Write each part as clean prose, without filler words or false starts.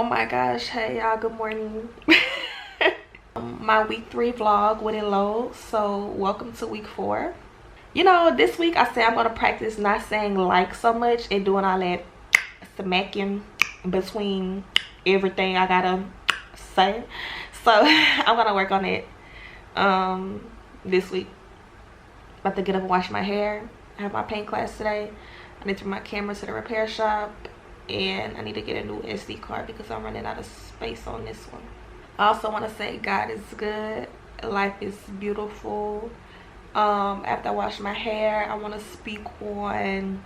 Oh my gosh, hey y'all, good morning. My week 3 vlog wouldn't load, so welcome to week 4. You know, this week I say I'm gonna practice not saying like so much and doing all that smacking between everything I gotta say. So I'm gonna work on it this week. About to get up and wash my hair. I have my paint class today. I need to bring my camera to the repair shop, and I need to get a new SD card because I'm running out of space on this one. I also want to say God is good, life is beautiful. After I wash my hair, I want to speak on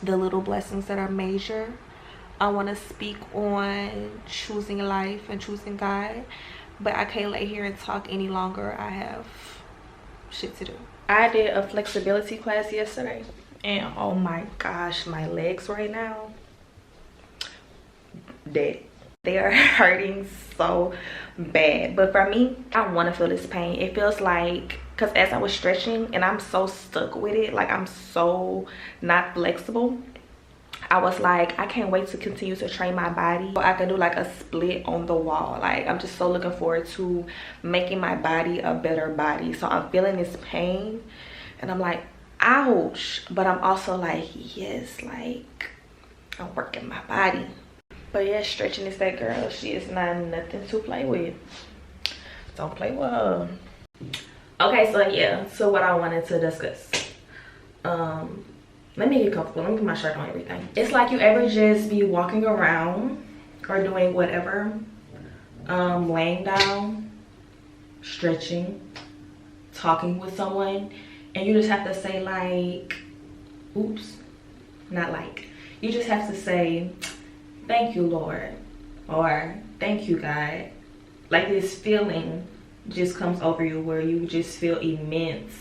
the little blessings that are major. I want to speak on choosing life and choosing God, but I can't lay here and talk any longer. I have shit to do. I did a flexibility class yesterday, and oh my gosh, my legs right now, they are hurting so bad. But for me, I want to feel this pain. It feels like, because as I was stretching and I'm so stuck with it, like I'm so not flexible, I was like, I can't wait to continue to train my body so I can do like a split on the wall. Like, I'm just so looking forward to making my body a better body. So I'm feeling this pain and I'm like, ouch, but I'm also like, yes, like I'm working my body. But yeah, stretching is that girl. She is not nothing to play with. Don't play with her. Okay, so yeah, so what I wanted to discuss. Let me get comfortable. Let me put my shirt on and everything. It's like you ever just be walking around or doing whatever, laying down, stretching, talking with someone, and you just have to say like, oops, not like. You just have to say, thank you, Lord, or thank you, God. Like this feeling just comes over you where you just feel immense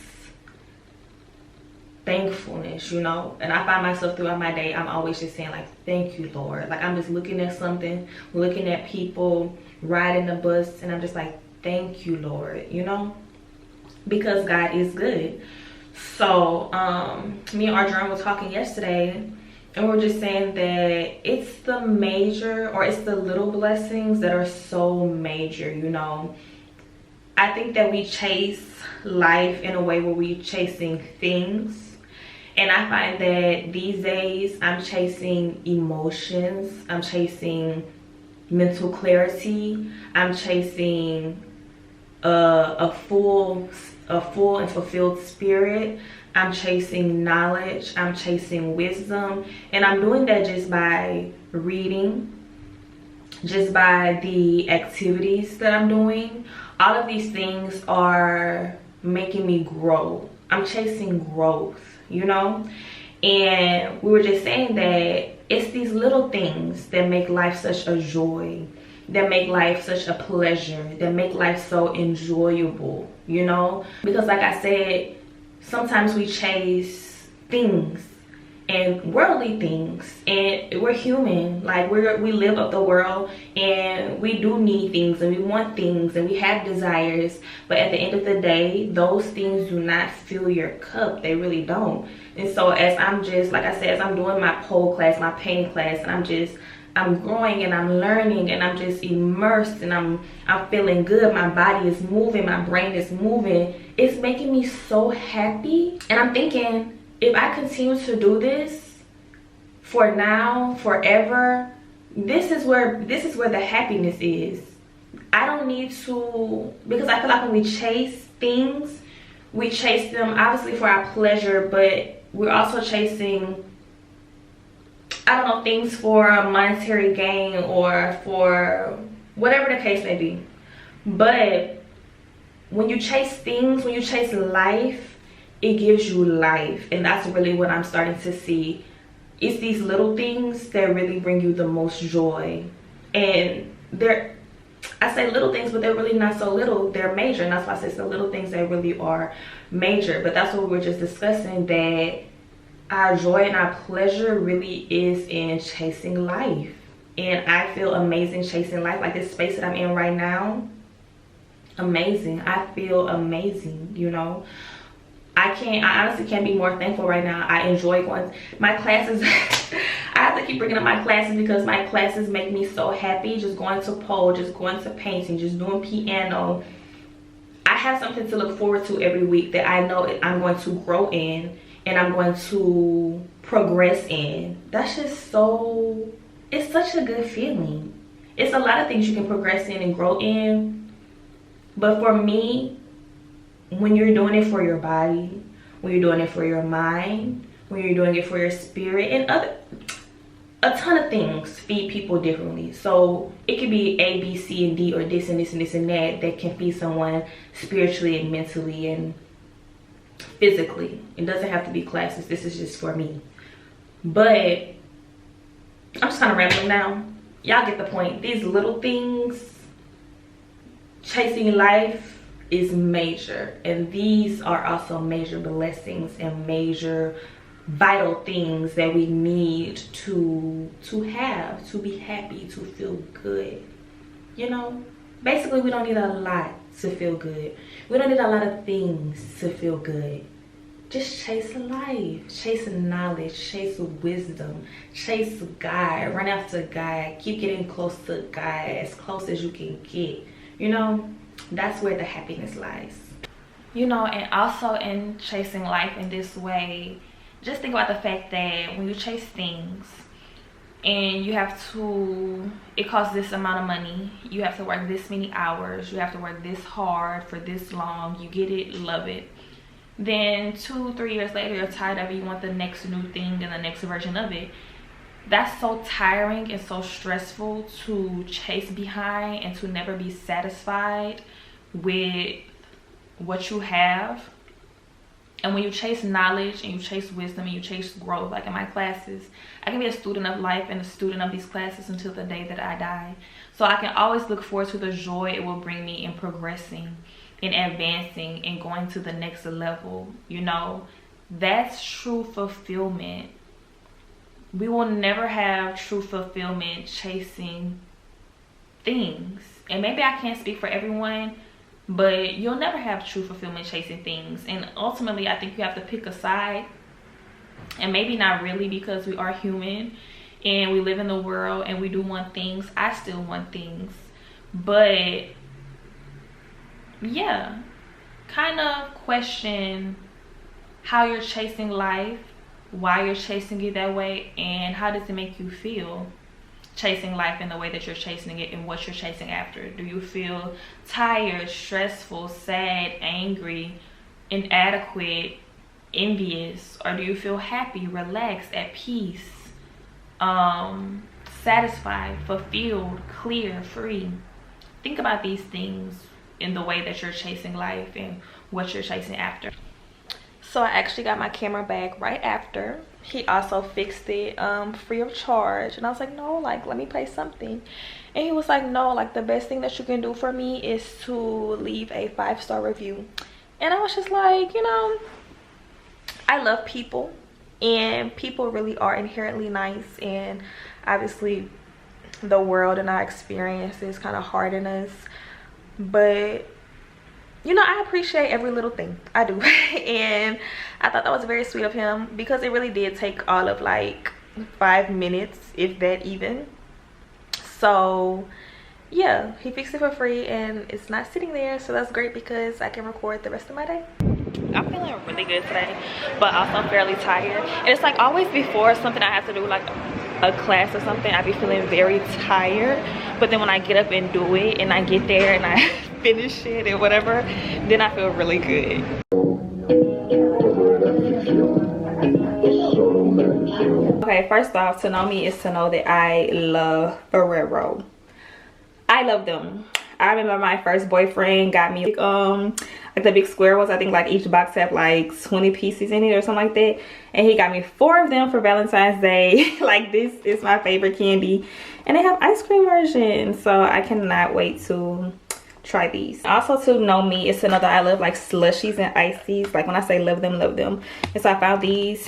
thankfulness, you know. And I find myself throughout my day, I'm always just saying like, thank you, Lord. Like I'm just looking at something, looking at people, riding the bus, and I'm just like, thank you, Lord, you know, because God is good. So me and Arjun were talking yesterday, and we're just saying that it's the major, or it's the little blessings that are so major, you know. I think that we chase life in a way where we're chasing things. And I find that these days I'm chasing emotions. I'm chasing mental clarity. I'm chasing a full and fulfilled spirit. I'm chasing knowledge. I'm chasing wisdom. And I'm doing that just by reading, just by the activities that I'm doing. All of these things are making me grow. I'm chasing growth, you know. And we were just saying that it's these little things that make life such a joy, that make life such a pleasure, that make life so enjoyable, you know. Because like I said, sometimes we chase things and worldly things, and we're human. Like we live of the world, and we do need things, and we want things, and we have desires, but at the end of the day, those things do not fill your cup. They really don't. And so as I'm just, like I said, as I'm doing my pole class, my painting class, and I'm growing and I'm learning and I'm just immersed and I'm feeling good. My body is moving, my brain is moving. It's making me so happy. And I'm thinking, if I continue to do this for now, forever, this is where the happiness is. I don't need to, because I feel like when we chase things, we chase them obviously for our pleasure, but we're also chasing, I don't know, things for a monetary gain or for whatever the case may be. But when you chase things, when you chase life, it gives you life. And that's really what I'm starting to see. It's these little things that really bring you the most joy. And I say little things, but they're really not so little. They're major. And that's why I say it's the little things that really are major. But that's what we were just discussing, that our joy and our pleasure really is in chasing life. And I feel amazing chasing life. Like this space that I'm in right now, amazing. I feel amazing, you know. I honestly can't be more thankful right now. I enjoy going. My classes, I have to to keep bringing up my classes because my classes make me so happy. Just going to pole, just going to painting, just doing piano. I have something to look forward to every week that I know I'm going to grow in and I'm going to progress in. That's just so, it's such a good feeling. It's a lot of things you can progress in and grow in. But for me, when you're doing it for your body, when you're doing it for your mind, when you're doing it for your spirit, and a ton of things feed people differently. So it could be A, B, C, and D, or this and this and this and that can feed someone spiritually and mentally and physically. It doesn't have to be classes. This is just for me. But I'm just kind of rambling now. Y'all get the point. These little things, chasing life, is major, and these are also major blessings and major vital things that we need to have, to be happy, to feel good. You know, basically we don't need a lot to feel good. We don't need a lot of things to feel good. Just chase life, chase knowledge, chase wisdom, chase God, run after God, keep getting close to God, as close as you can get. You know, that's where the happiness lies. You know, and also in chasing life in this way, just think about the fact that when you chase things and you have to, it costs this amount of money, you have to work this many hours, you have to work this hard for this long, you get it, love it. Then 2-3 years later, you're tired of it, you want the next new thing and the next version of it. That's so tiring and so stressful to chase behind and to never be satisfied with what you have. And when you chase knowledge and you chase wisdom and you chase growth, like in my classes, I can be a student of life and a student of these classes until the day that I die. So I can always look forward to the joy it will bring me in progressing, in advancing, and going to the next level. You know, that's true fulfillment. We will never have true fulfillment chasing things. And maybe I can't speak for everyone, but you'll never have true fulfillment chasing things. And ultimately, I think you have to pick a side. And maybe not really, because we are human and we live in the world and we do want things. I still want things. But yeah, kind of question how you're chasing life, why you're chasing it that way, and how does it make you feel chasing life in the way that you're chasing it and what you're chasing after. Do you feel tired, stressful, sad, angry, inadequate, envious, or do you feel happy, relaxed, at peace, satisfied, fulfilled, clear, free? Think about these things in the way that you're chasing life and what you're chasing after. So I actually got my camera back right after. He also fixed it free of charge, and I was like, no, like, let me play something. And he was like, no, like, the best thing that you can do for me is to leave a 5-star review. And I was just like, you know, I love people, and people really are inherently nice, and obviously the world and our experiences kind of harden us, but you know, I appreciate every little thing. I do. And I thought that was very sweet of him, because it really did take all of like 5 minutes, if that even. So yeah, he fixed it for free and it's not sitting there, so that's great because I can record the rest of my day. I'm feeling really good today, but also fairly tired. And it's like always before something I have to do, like a class or something, I be feeling very tired. But then when I get up and do it and I get there and I finish it and whatever, then I feel really good. Okay, first off, to know me is to know that I love Ferrero. I love them. I remember my first boyfriend got me like the big square ones. I think like each box had like 20 pieces in it or something like that, and he got me 4 of them for Valentine's Day. Like, this is my favorite candy, and they have ice cream versions, so I cannot wait to try these. Also, to know me is to know that I love like slushies and ices. Like, when I say love them, and so I found these.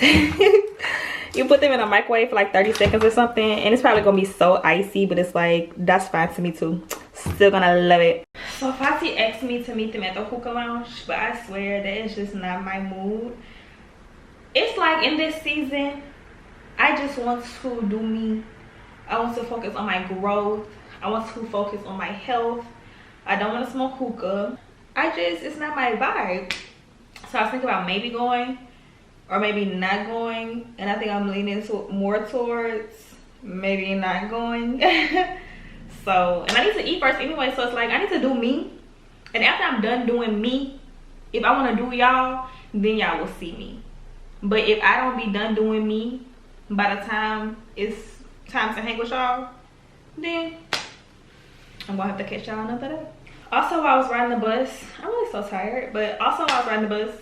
You put them in a microwave for like 30 seconds or something, and it's probably gonna be so icy, but it's like, that's fine to me too. Still gonna love it. So Fati asked me to meet them at the hookah lounge, but I swear that is just not my mood. It's like in this season, I just want to do me. I want to focus on my growth. I want to focus on my health. I don't want to smoke hookah. It's not my vibe. So I was thinking about maybe going or maybe not going, and I think I'm leaning more towards maybe not going. So, and I need to eat first anyway, so it's like I need to do me, and after I'm done doing me, if I want to do y'all, then y'all will see me. But if I don't be done doing me by the time it's time to hang with y'all, then I'm gonna have to catch y'all another day. Also, while I was riding the bus, I'm really so tired, but also while I was riding the bus,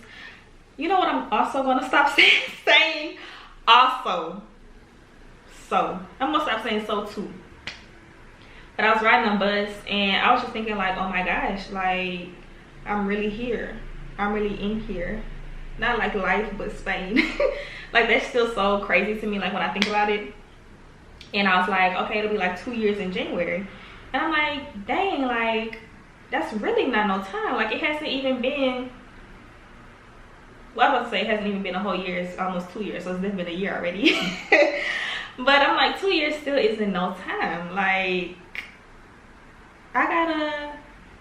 you know what I'm also gonna stop saying? Also. So, I'm gonna stop saying so too. But I was riding the bus and I was just thinking like, oh my gosh, like I'm really here. I'm really in here. Not like life, but Spain. Like that's still so crazy to me, like when I think about it. And I was like, okay, it'll be like 2 years in January. And I'm like, dang, like that's really not no time. Like it hasn't even been, well, I was about to say it hasn't even been a whole year. It's almost 2 years, so it's been a year already. But I'm like, 2 years still isn't no time. Like I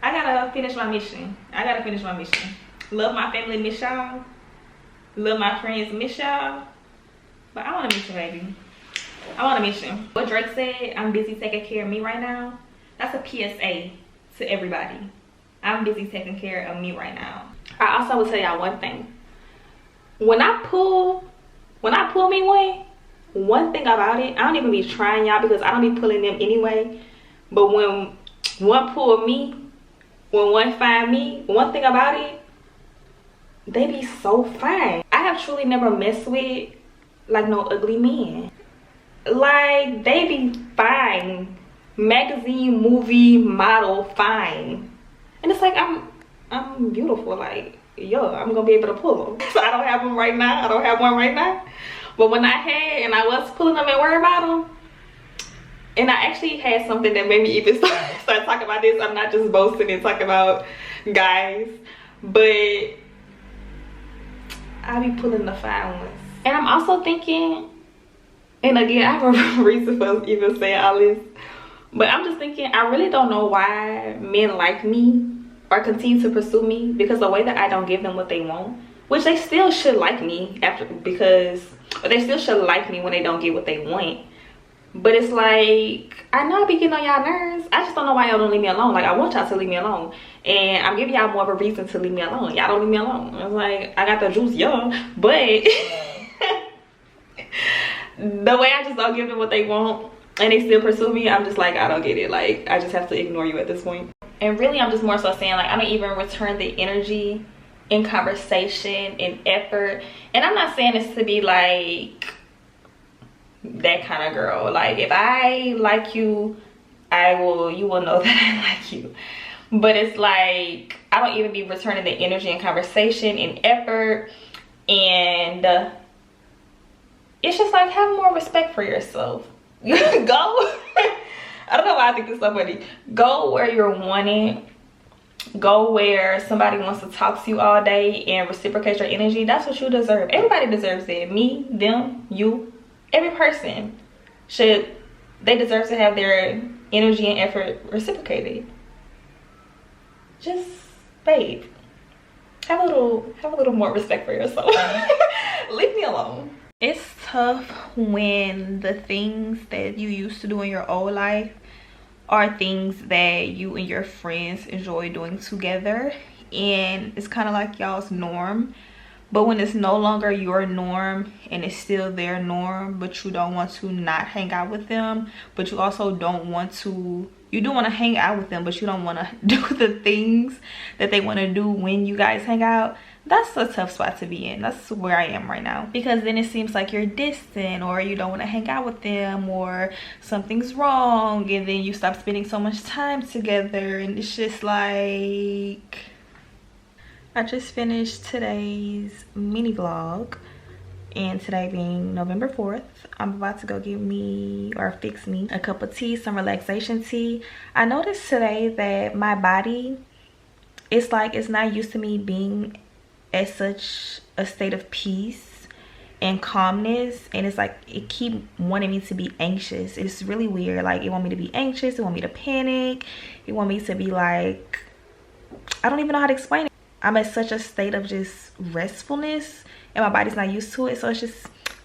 gotta finish my mission. I gotta finish my mission. Love my family, miss y'all. Love my friends, miss y'all. But I want a mission, baby. I want a mission. What Drake said, I'm busy taking care of me right now. That's a PSA to everybody. I'm busy taking care of me right now. I also will tell y'all one thing. When I pull me one thing about it, I don't even be trying, y'all, because I don't be pulling them anyway. But when one pull me, when one find me, one thing about it, they be so fine. I have truly never messed with like no ugly men. Like they be fine, magazine, movie, model, fine. And it's like I'm beautiful. Like yo, I'm gonna be able to pull them. So I don't have them right now. I don't have one right now. But when I had and I was pulling them and worried about them, and I actually had something that made me even start talking about this. I'm not just boasting and talking about guys, but I be pulling the fine ones. And I'm also thinking, and again, I have a reason for even saying all this, but I'm just thinking, I really don't know why men like me or continue to pursue me, because the way that I don't give them what they want, which they still should like me after, because they still should like me when they don't get what they want. But it's like, I know I be getting on y'all nerves. I just don't know why y'all don't leave me alone. Like, I want y'all to leave me alone. And I'm giving y'all more of a reason to leave me alone. Y'all don't leave me alone. It's like, I got the juice, y'all. But the way I just don't give them what they want and they still pursue me, I'm just like, I don't get it. Like, I just have to ignore you at this point. And really, I'm just more so saying, like, I don't even return the energy in conversation and effort. And I'm not saying this to be like that kind of girl. Like if I like you, you will know that I like you. But it's like I don't even be returning the energy and conversation and effort, and it's just like, have more respect for yourself. Go I don't know why I think this is so funny. Go where you're wanted. Go where somebody wants to talk to you all day and reciprocate your energy. That's what you deserve. Everybody deserves it. Me, them, you. Every person they deserve to have their energy and effort reciprocated. Just, babe, have a little more respect for yourself. Leave me alone. It's tough when the things that you used to do in your old life are things that you and your friends enjoy doing together, and it's kind of like y'all's norm. But when it's no longer your norm and it's still their norm, but you don't want to not hang out with them, but you also don't want to, you do want to hang out with them, but you don't want to do the things that they want to do when you guys hang out, that's a tough spot to be in. That's where I am right now. Because then it seems like you're distant, or you don't want to hang out with them, or something's wrong, and then you stop spending so much time together, and it's just like, I just finished today's mini vlog, and today being November 4th, I'm about to go get me, or fix me, a cup of tea, some relaxation tea. I noticed today that my body, it's like it's not used to me being at such a state of peace and calmness, and it's like it keep wanting me to be anxious. It's really weird. Like it want me to be anxious, it want me to panic, it want me to be like, I don't even know how to explain it. I'm at such a state of just restfulness and my body's not used to it, so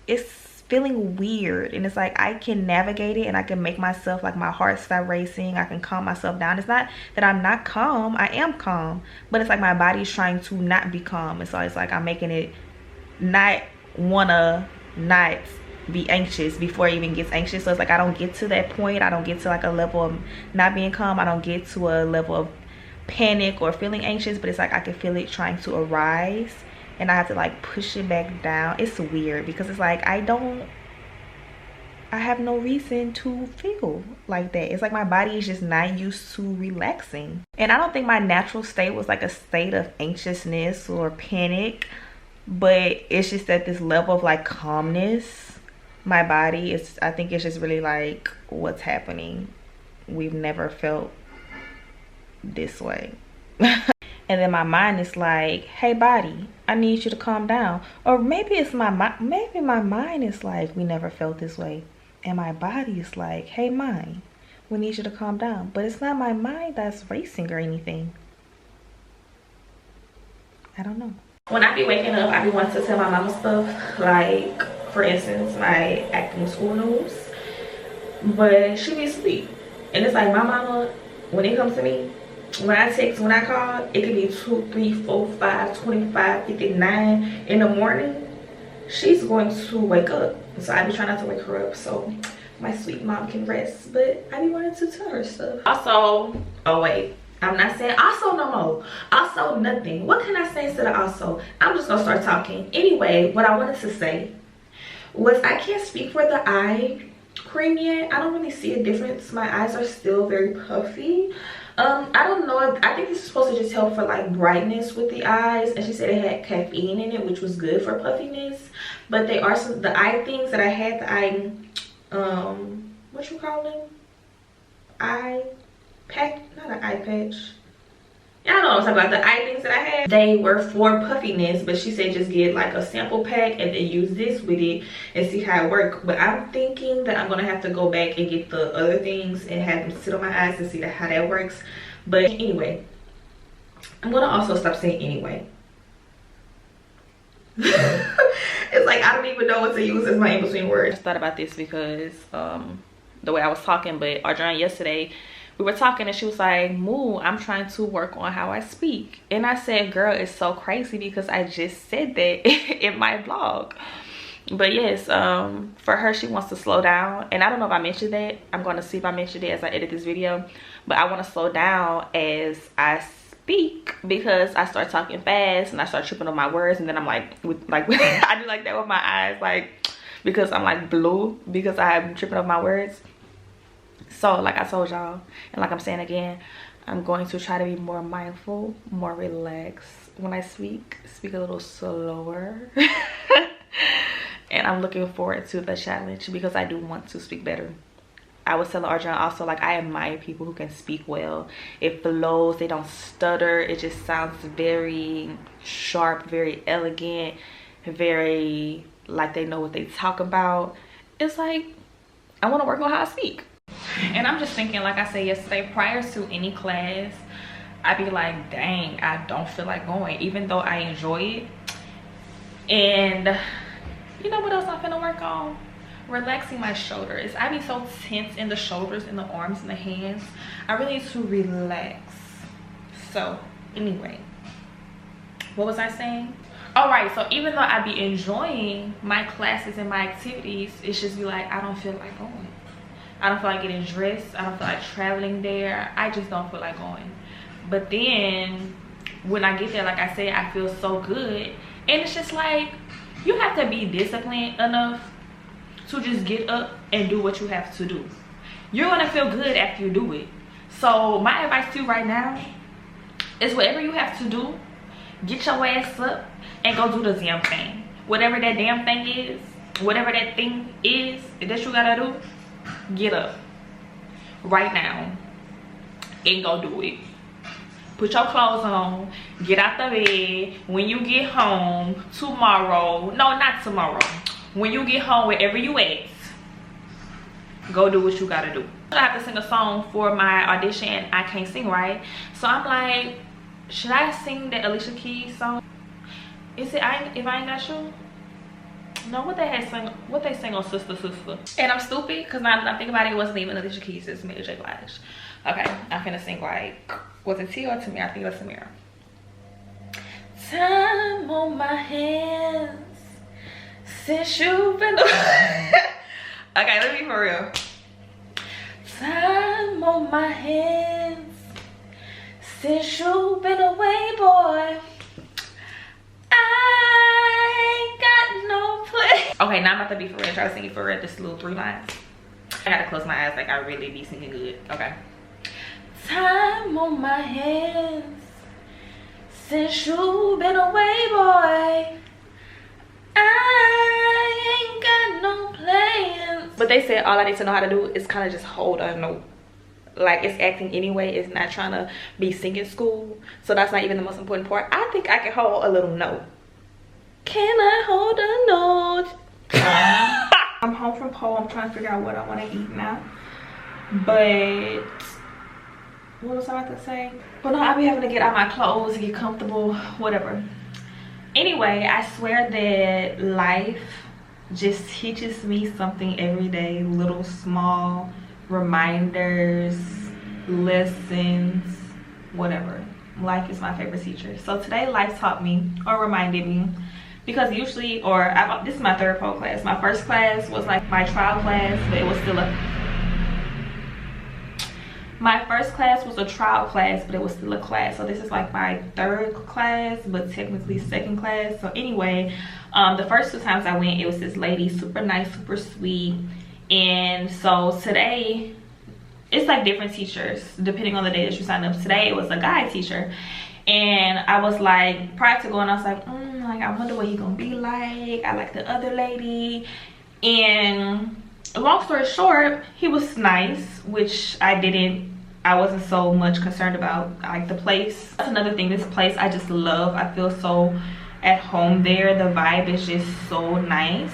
it's feeling weird. And it's like I can navigate it and I can make myself, like, my heart start racing, I can calm myself down. It's not that I'm not calm, I am calm, but it's like my body's trying to not be calm, and so it's like I'm making it not wanna not be anxious before it even gets anxious. So it's like I don't get to that point, I don't get to like a level of not being calm, I don't get to a level of panic or feeling anxious, but it's like I can feel it trying to arise and I have to like push it back down. It's weird because it's like I have no reason to feel like that. It's like my body is just not used to relaxing, and I don't think my natural state was like a state of anxiousness or panic, but it's just at this level of like calmness. My body is, I think it's just really like, what's happening? We've never felt this way. And then my mind is like, hey body, I need you to calm down. Or maybe it's my mind is like, we never felt this way, and my body is like, hey mind, we need you to calm down. But it's not my mind that's racing or anything. I don't know. When I be waking up, I be wanting to tell my mama stuff, like for instance my acting school news, but she be asleep. And it's like my mama, when it comes to me, when I text, when I call, it could be 2, 3, 4, 5, 25, 59 in the morning. She's going to wake up, so I be trying not to wake her up so my sweet mom can rest. But I be wanting to tell her stuff. Also, oh wait, I'm not saying also no more. Also nothing. What can I say instead of also? I'm just gonna start talking. Anyway, what I wanted to say was I can't speak for the eye cream yet. I don't really see a difference. My eyes are still very puffy. I don't know, I think this is supposed to just help for like brightness with the eyes, and she said it had caffeine in it, which was good for puffiness. But they are some, the eye things that I had, the eye what you call them, eye pack, not an eye patch, y'all know what I'm talking about, the eye things that I had, they were for puffiness. But she said just get like a sample pack and then use this with it and see how it works. But I'm thinking that I'm gonna have to go back and get the other things and have them sit on my eyes and see how that works. But anyway, I'm gonna also stop saying anyway. It's like I don't even know what to use as my in-between words. I thought about this because the way I was talking, but Adriana yesterday, we were talking and she was like, Moo, I'm trying to work on how I speak. And I said, girl, it's so crazy because I just said that in my vlog. But yes, for her, she wants to slow down. And I don't know if I mentioned that. I'm going to see if I mentioned it as I edit this video. But I want to slow down as I speak because I start talking fast and I start tripping on my words. And then I'm like I do like that with my eyes, like, because I'm like blue because I'm tripping on my words. So like I told y'all, and like I'm saying again, I'm going to try to be more mindful, more relaxed when I speak a little slower. And I'm looking forward to the challenge because I do want to speak better. I was telling Arjun also, like, I admire people who can speak well. It flows, they don't stutter, it just sounds very sharp, very elegant, very like they know what they talk about. It's like I want to work on how I speak. And I'm just thinking, like I said yesterday, prior to any class, I'd be like, dang, I don't feel like going, even though I enjoy it. And you know what else I'm finna work on? Relaxing my shoulders. I be so tense in the shoulders, in the arms, and the hands. I really need to relax. So anyway, what was I saying? All right, so even though I be enjoying my classes and my activities, it's just be like, I don't feel like going. I don't feel like getting dressed. I don't feel like traveling there. I just don't feel like going. But then when I get there, like I said, I feel so good. And it's just like, you have to be disciplined enough to just get up and do what you have to do. You're gonna feel good after you do it. So my advice to you right now is whatever you have to do, get your ass up and go do the damn thing. Whatever that damn thing is, whatever that thing is that you gotta do, get up right now and go do it. put your clothes on, get out the bed. When you get home tomorrow, no, not tomorrow, when you get home, wherever you at, go do what you gotta do. I have to sing a song for my audition. I can't sing, right? So I'm like, should I sing that Alicia Keys song? Is it If I Ain't Got You? No, what they sing on Sister Sister. And I'm stupid because now that I think about it, it wasn't even Alicia Keys, it's Mary J. Blige. Okay, I'm finna sing like, was it T or Tamir? I think it was Tamir. Time on my hands since you've been okay, let me be for real. Time on my hands since you've been away, boy. I ain't got no place. Okay, now I'm about to be for real. Try to sing it for real. Just little 3 lines. I gotta close my eyes like I really be singing good. Okay. Time on my hands since you've been away, boy. I ain't got no plans. But they said all I need to know how to do is kind of just hold a note. Like, it's acting anyway. It's not trying to be singing school. So that's not even the most important part. I think I can hold a little note. Can I hold a note? I'm home from pole. I'm trying to figure out what I want to eat now. But what was I about to say? But no, I'll be having to get out my clothes, get comfortable, whatever. Anyway, I swear that life just teaches me something every day. Little small reminders, lessons, whatever. Life is my favorite teacher. So today life taught me or reminded me, because usually, this is my 3rd pole class. My first class was like my trial class, but it was still my first class was a trial class, but it was still a class. So this is like my 3rd class, but technically 2nd class. So anyway, the first 2 times I went, it was this lady, super nice, super sweet. And so today, it's like different teachers depending on the day that you sign up. Today it was a guy teacher, and I was like, prior to going, I was like, like, I wonder what he gonna be like. I like the other lady. And long story short, he was nice, which I wasn't so much concerned about. I like the place. That's another thing, this place I just love. I feel so at home there. The vibe is just so nice.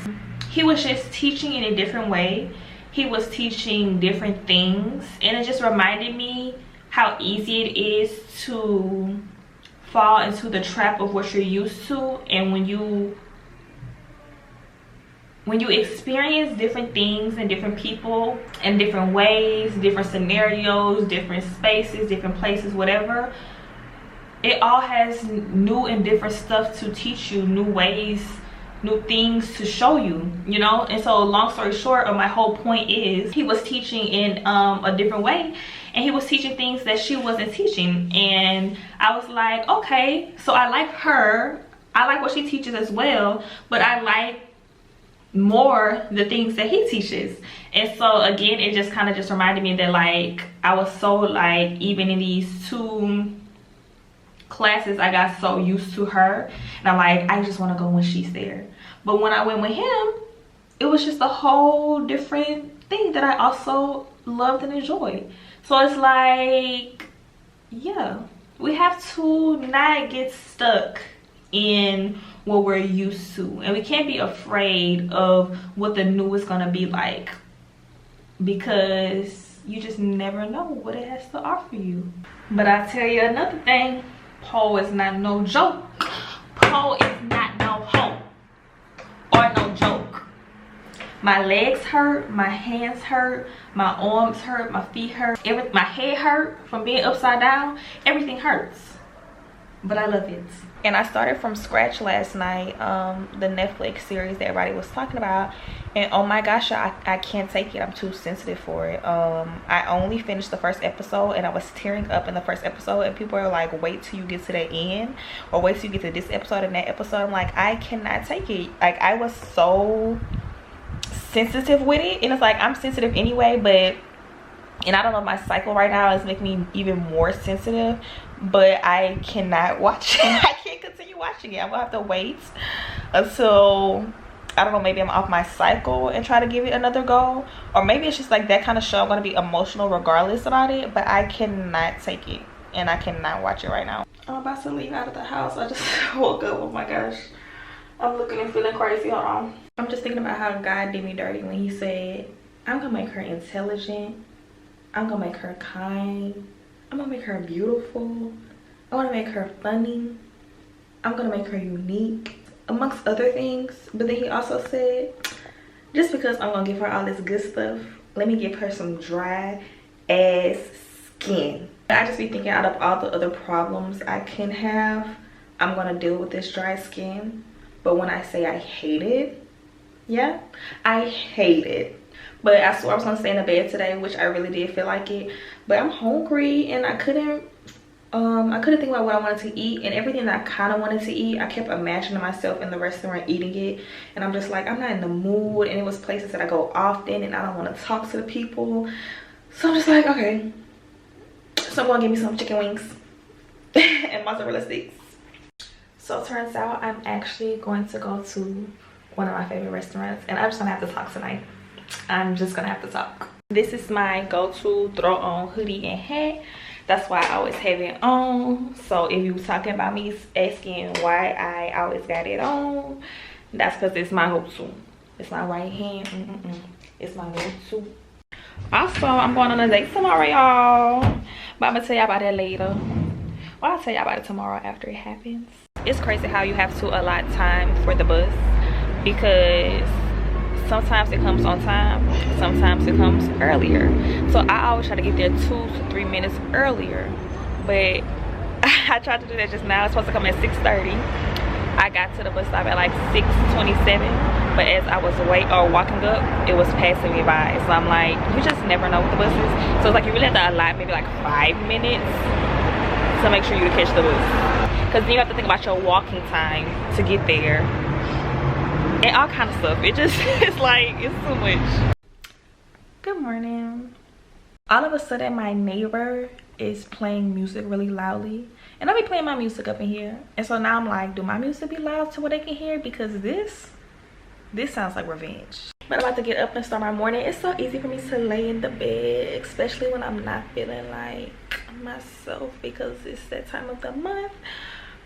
He was just teaching in a different way. He was teaching different things, and it just reminded me how easy it is to fall into the trap of what you're used to. And when you experience different things and different people in different ways, different scenarios, different spaces, different places, whatever, it all has new and different stuff to teach you, new ways, new things to show you, you know. And so long story short, my whole point is, he was teaching in a different way, and he was teaching things that she wasn't teaching. And I was like, okay, so I like her, I like what she teaches as well, but I like more the things that he teaches. And so again, it just kind of just reminded me that, like, I was so, like, even in these 2 classes, I got so used to her, and I'm like, I just want to go when she's there. But when I went with him, it was just a whole different thing that I also loved and enjoyed. So it's like, yeah, we have to not get stuck in what we're used to, and we can't be afraid of what the new is gonna be like, because you just never know what it has to offer you. But I tell you another thing, pole is not no joke. Pole is not no hoe or no joke. My legs hurt, my hands hurt, my arms hurt, my feet hurt, my head hurt from being upside down. Everything hurts, but I love it. And I started from scratch last night, the Netflix series that everybody was talking about, and oh my gosh, I can't take it. I'm too sensitive for it. I only finished the first episode, and I was tearing up in the first episode, and people are like, wait till you get to the end, or wait till you get to this episode and that episode. I'm like, I cannot take it. Like, I was so sensitive with it, and it's like, I'm sensitive anyway, but, and I don't know, my cycle right now is making me even more sensitive, but I cannot watch it. I can't continue watching it. I'm gonna have to wait until, I don't know, maybe I'm off my cycle and try to give it another go, or maybe it's just like that kind of show. I'm gonna be emotional regardless about it, but I cannot take it. and I cannot watch it right now. I'm about to leave out of the house. I just woke up. Oh my gosh, I'm looking and feeling crazy. Hold on. I'm just thinking about how God did me dirty when he said, I'm gonna make her intelligent, I'm gonna make her kind, I'm gonna make her beautiful, I want to make her funny, I'm gonna make her unique, amongst other things. But then he also said, just because I'm gonna give her all this good stuff, let me give her some dry ass skin. I just be thinking, out of all the other problems I can have, I'm gonna deal with this dry skin. But when I say I hate it, yeah, I hate it. But I swore I was gonna stay in the bed today, which I really did feel like it. But I'm hungry and I couldn't think about what I wanted to eat, and everything that I kind of wanted to eat, I kept imagining myself in the restaurant eating it, and I'm just like, I'm not in the mood. And it was places that I go often and I don't want to talk to the people, so I'm just like, okay, so I'm gonna give me some chicken wings and mozzarella sticks. So it turns out I'm actually going to go to one of my favorite restaurants, and I'm just gonna have to talk tonight. I'm just gonna have to talk. This is my go-to throw on hoodie and hat. That's why I always have it on. So if you talking about me asking why I always got it on, that's because it's my go-to. It's my right hand. It's my go-to. Also, I'm going on a date tomorrow, y'all, but I'm gonna tell y'all about that later. Well, I'll tell y'all about it tomorrow after it happens. It's crazy how you have to allot time for the bus, because sometimes it comes on time, sometimes it comes earlier. So I always try to get there 2 to 3 minutes earlier, but I tried to do that just now. It's supposed to come at 6:30. I got to the bus stop at like 6:27, but as I was walking up, it was passing me by. So I'm like, you just never know with the buses. So it's like you really have to allot maybe like 5 minutes to make sure you catch the bus, because then you have to think about your walking time to get there and all kind of stuff. It just, it's like, it's too much. Good morning. All of a sudden my neighbor is playing music really loudly, and I be playing my music up in here, and so now I'm like, do my music be loud to where they can hear? Because this sounds like revenge. But I'm about to get up and start my morning. It's so easy for me to lay in the bed, especially when I'm not feeling like myself, because it's that time of the month.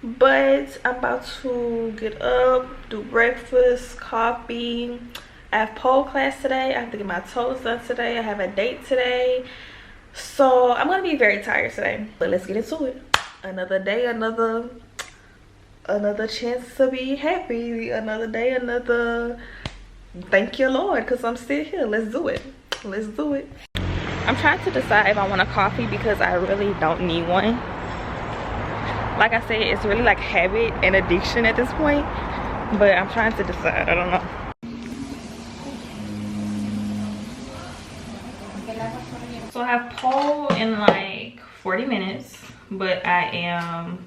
But I'm about to get up, do breakfast, coffee. I have pole class today. I have to get my toes done today. I have a date today, so I'm gonna be very tired today. But let's get into it. Another day, another chance to be happy. Another day, another thank you Lord, because I'm still here. Let's do it. Let's do it. I'm trying to decide if I want a coffee, because I really don't need one. Like I said, it's really like habit and addiction at this point, but I'm trying to decide. I don't know. So I have pole in like 40 minutes, but I am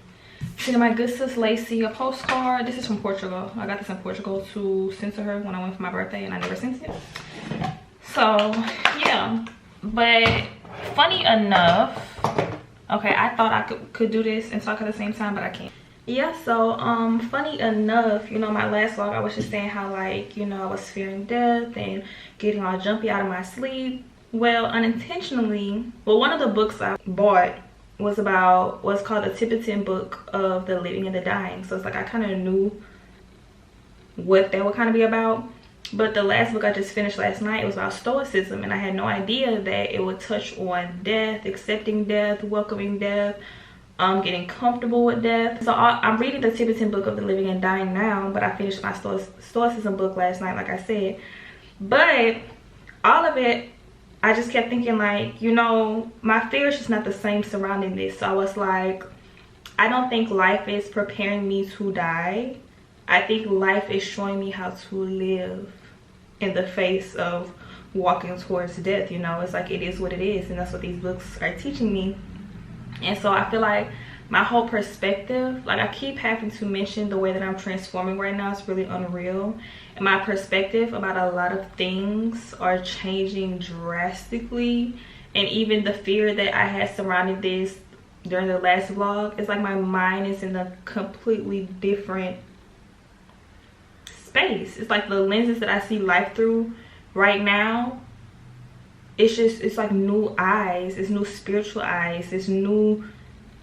sending my good sis Lacey a postcard. This is from Portugal. I got this in Portugal to send to her when I went for my birthday, and I never sent it. So yeah, but funny enough, okay, I thought I could do this and talk at the same time, but I can't. Yeah, so funny enough, you know, my last vlog I was just saying how, like, you know, I was fearing death and getting all jumpy out of my sleep. Well, unintentionally, well, one of the books I bought was about what's called the Tibetan book of the living and the dying. So it's like I kind of knew what that would kind of be about. But the last book I just finished last night, it was about stoicism, and I had no idea that it would touch on death, accepting death, welcoming death, getting comfortable with death. So I'm reading the Tibetan book of the living and dying now, but I finished my stoicism book last night, like I said. But all of it, I just kept thinking, like, you know, my fear is just not the same surrounding this. So I was like, I don't think life is preparing me to die. I think life is showing me how to live in the face of walking towards death. You know, it's like, it is what it is, and that's what these books are teaching me. And so I feel like my whole perspective, like I keep having to mention the way that I'm transforming right now, it's really unreal. And my perspective about a lot of things are changing drastically. And even the fear that I had surrounding this during the last vlog, it's like my mind is in a completely different space. It's like the lenses that I see life through right now, it's like new eyes, it's new spiritual eyes, it's new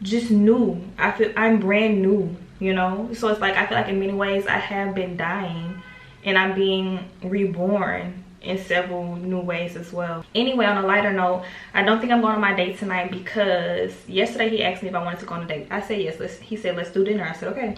just new. I feel I'm brand new, you know. So it's like I feel like in many ways I have been dying and I'm being reborn in several new ways as well. Anyway, on a lighter note, I don't think I'm going on my date tonight because yesterday he asked me if I wanted to go on a date. I said yes. He said let's do dinner. I said okay.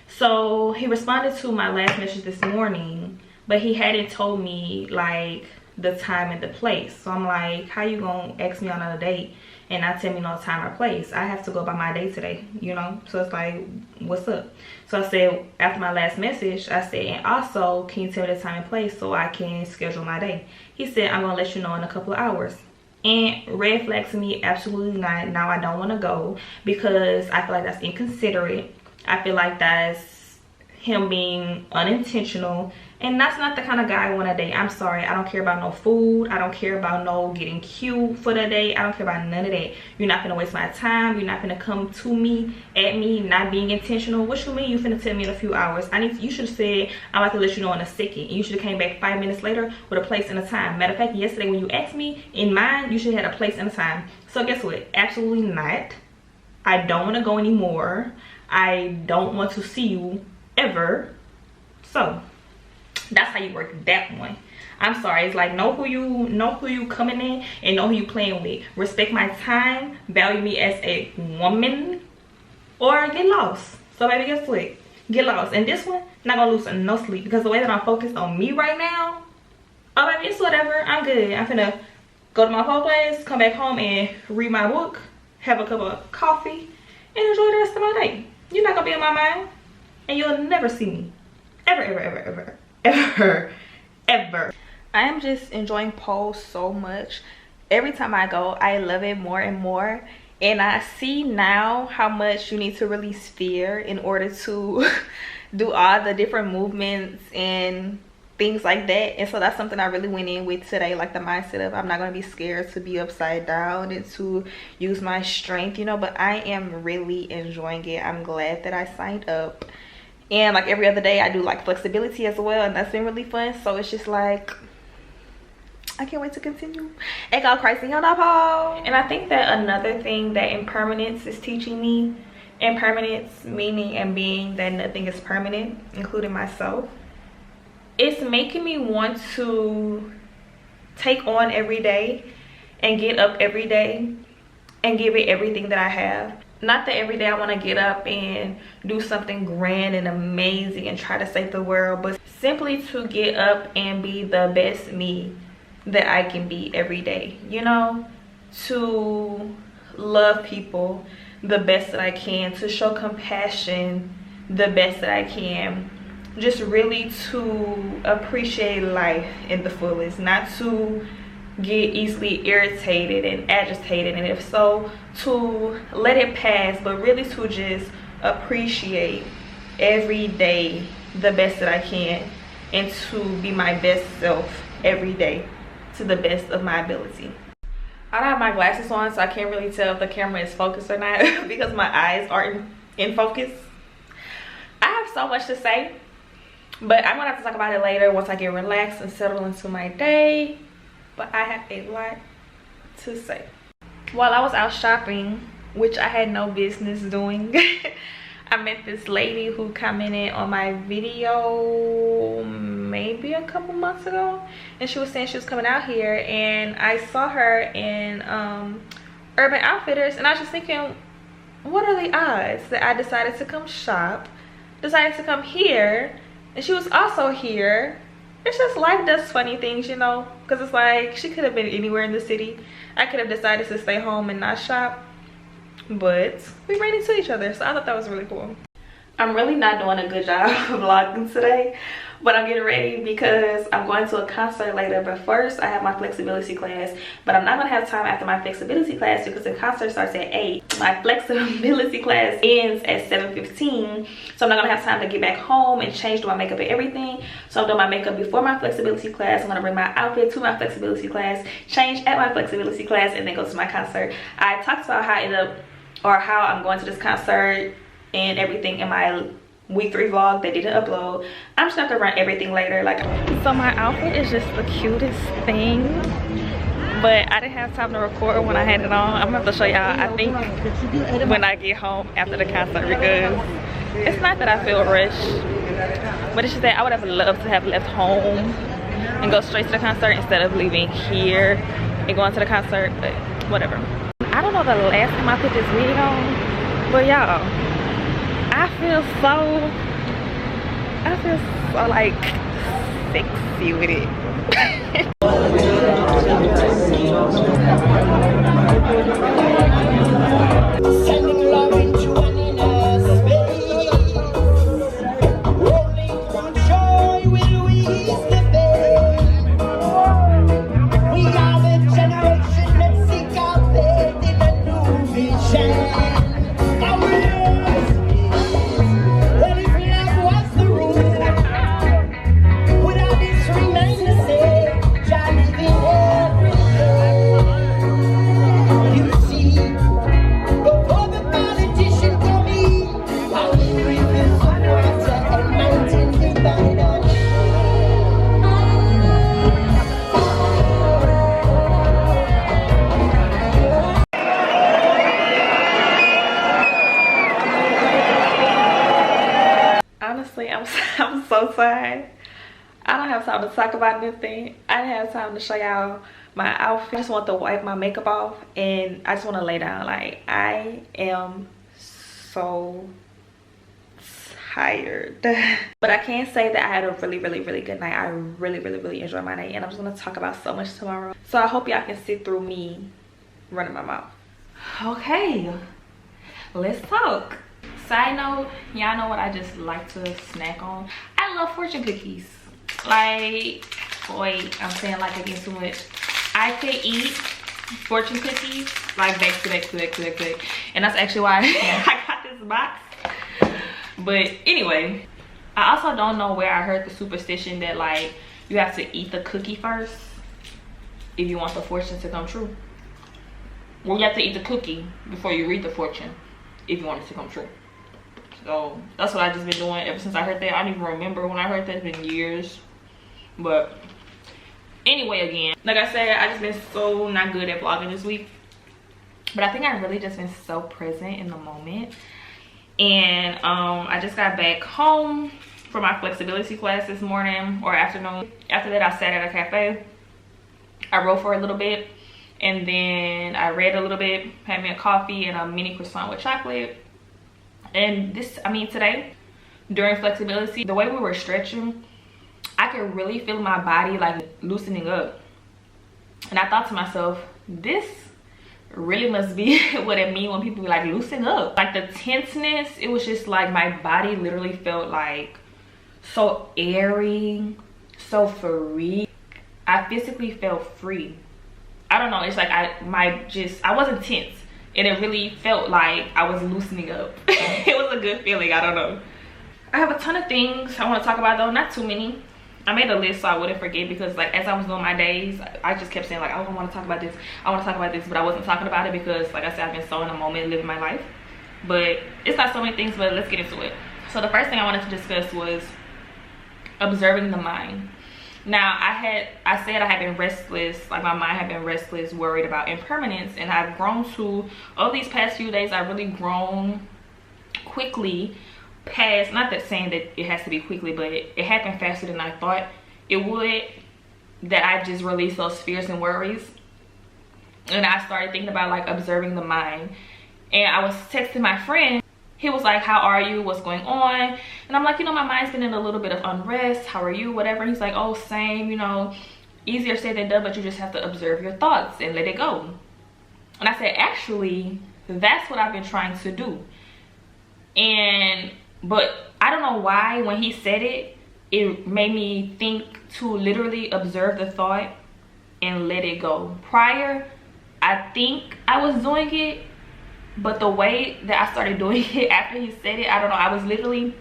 So he responded to my last message this morning, but he hadn't told me like the time and the place. So I'm like, how you gonna ask me on a date and not tell me no time or place? I have to go by my date today, you know. So it's like, what's up? So I said after my last message, I said, and also can you tell me the time and place so I can schedule my day? He said, I'm gonna let you know in a couple of hours. And red flag to me, absolutely not. Now I don't want to go because I feel like that's inconsiderate. I feel like that's him being unintentional, and that's not the kind of guy I want to date. I'm sorry, I don't care about no food, I don't care about no getting cute for the date, I don't care about none of that. You're not gonna waste my time, you're not gonna come to me at me not being intentional. What you mean you finna tell me in a few hours? You should have said I'm about to let you know in a second. You should have came back 5 minutes later with a place and a time. Matter of fact, yesterday when you asked me in mine, you should have had a place and a time. So guess what? Absolutely not. I don't want to go anymore. I don't want to see you ever. So that's how you work that one. I'm sorry, it's like know who you coming in and know who you playing with. Respect my time, value me as a woman, or get lost. So baby, guess what? Get lost. And this one, not gonna lose no sleep because the way that I'm focused on me right now, oh baby, it's whatever. I'm good. I'm finna go to my pole place, come back home and read my book, have a cup of coffee, and enjoy the rest of my day. You're not gonna be in my mind, and you'll never see me. Ever, ever, ever, ever, ever, ever. I am just enjoying pole so much. Every time I go, I love it more and more. And I see now how much you need to release fear in order to do all the different movements and things like that. And so that's something I really went in with today, like the mindset of I'm not going to be scared to be upside down and to use my strength, you know. But I am really enjoying it. I'm glad that I signed up. And like every other day I do like flexibility as well, and that's been really fun. So it's just like I can't wait to continue and go crazy on that pole. And I think that another thing that impermanence is teaching me, impermanence meaning and being that nothing is permanent, including myself, it's making me want to take on every day and get up every day and give it everything that I have. Not that every day I want to get up and do something grand and amazing and try to save the world, but simply to get up and be the best me that I can be every day, you know, to love people the best that I can, to show compassion the best that I can, just really to appreciate life in the fullest, not to get easily irritated and agitated, and if so, to let it pass, but really to just appreciate every day the best that I can, and to be my best self every day to the best of my ability. I don't have my glasses on, so I can't really tell if the camera is focused or not because my eyes aren't in focus. I have so much to say, but I'm gonna have to talk about it later once I get relaxed and settle into my day. But I have a lot to say. While I was out shopping, which I had no business doing, I met this lady who commented on my video maybe a couple months ago, and she was saying she was coming out here, and I saw her in Urban Outfitters, and I was just thinking, what are the odds that I decided to come shop, decided to come here, and she was also here. It's just life does funny things, you know, because it's like she could have been anywhere in the city. I could have decided to stay home and not shop, but we ran into each other, so I thought that was really cool. I'm really not doing a good job of vlogging today, but I'm getting ready because I'm going to a concert later. But first I have my flexibility class, but I'm not gonna have time after my flexibility class because the concert starts at 8. My flexibility class ends at 7:15, so I'm not gonna have time to get back home and change, do my makeup and everything. So I'm doing my makeup before my flexibility class. I'm gonna bring my outfit to my flexibility class, change at my flexibility class, and then go to my concert. I talked about how I end up, or how I'm going to this concert and everything in my week 3 vlog that didn't upload. I'm just gonna have to run everything later. So my outfit is just the cutest thing. But I didn't have time to record when I had it on. I'm gonna have to show y'all, I think, when I get home after the concert, because it's not that I feel rushed, but it's just that I would have loved to have left home and go straight to the concert instead of leaving here and going to the concert, but whatever. I don't know the last time I put this wig on, but y'all, I feel so like sexy with it. Honestly, I'm so tired. I don't have time to talk about anything. I didn't have time to show y'all my outfit. I just want to wipe my makeup off and I just want to lay down. Like, I am so tired. But I can say that I had a really good night. I really enjoyed my night, and I'm just going to talk about so much tomorrow. So I hope y'all can sit through me running my mouth. Okay, let's talk. Side note, y'all know what I just like to snack on. I love fortune cookies. Like, wait, I'm saying like I get too much. I could eat fortune cookies like back to back. And that's actually why I got this box. But anyway, I also don't know where I heard the superstition that like you have to eat the cookie first if you want the fortune to come true. Well, you have to eat the cookie before you read the fortune if you want it to come true. So that's what I've just been doing ever since I heard that. I don't even remember when I heard that. It's been years. But anyway, again, like I said, I just been so not good at vlogging this week. But I think I really just been so present in the moment. And I just got back home from my flexibility class this morning or afternoon. After that, I sat at a cafe. I wrote for a little bit. And then I read a little bit, had me a coffee and a mini croissant with chocolate. And today, during flexibility, the way we were stretching, I could really feel my body like loosening up. And I thought to myself, this really must be what it means when people be like loosen up. Like the tenseness, it was just like my body literally felt like so airy, so free. I physically felt free. I don't know, it's like I wasn't tense. And it really felt like I was loosening up. It was a good feeling, I don't know. I have a ton of things I want to talk about though, not too many. I made a list so I wouldn't forget, because like as I was doing my days, I just kept saying like, oh, I want to talk about this, I want to talk about this, but I wasn't talking about it because like I said, I've been so in the moment living my life. But it's not so many things, but let's get into it. So the first thing I wanted to discuss was observing the mind. Now I said I had been restless, like my mind had been restless, worried about impermanence, and I've grown to, over these past few days, I've really grown quickly past, not that saying that it has to be quickly, but it happened faster than I thought it would, that I just released those fears and worries. And I started thinking about like observing the mind. And I was texting my friend. He was like, how are you? What's going on? And I'm like, you know, my mind's been in a little bit of unrest. How are you? Whatever. And he's like, oh, same, you know, easier said than done, but you just have to observe your thoughts and let it go. And I said, actually, that's what I've been trying to do. But I don't know why when he said it, it made me think to literally observe the thought and let it go. Prior, I think I was doing it, but the way that I started doing it after he said it, I don't know, I was literally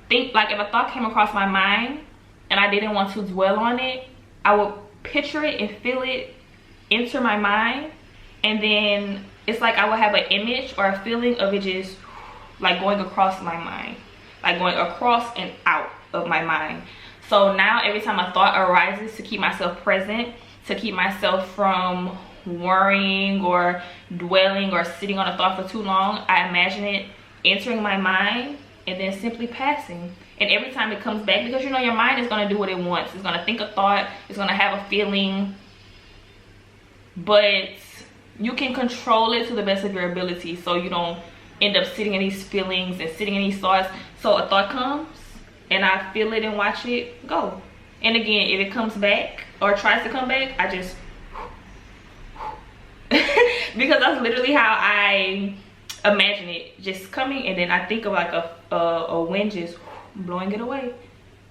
like if a thought came across my mind and I didn't want to dwell on it, I would picture it and feel it enter my mind, and then it's like I would have an image or a feeling of it just like going across my mind, like going across and out of my mind. So now every time a thought arises, to keep myself present, to keep myself from worrying or dwelling or sitting on a thought for too long, I imagine it entering my mind and then simply passing. And every time it comes back, because you know your mind is going to do what it wants. It's going to think a thought, it's going to have a feeling, but you can control it to the best of your ability so you don't end up sitting in these feelings and sitting in these thoughts. So a thought comes and I feel it and watch it go. And again, if it comes back or tries to come back, I just because that's literally how I imagine it just coming, and then I think of like a wind just blowing it away.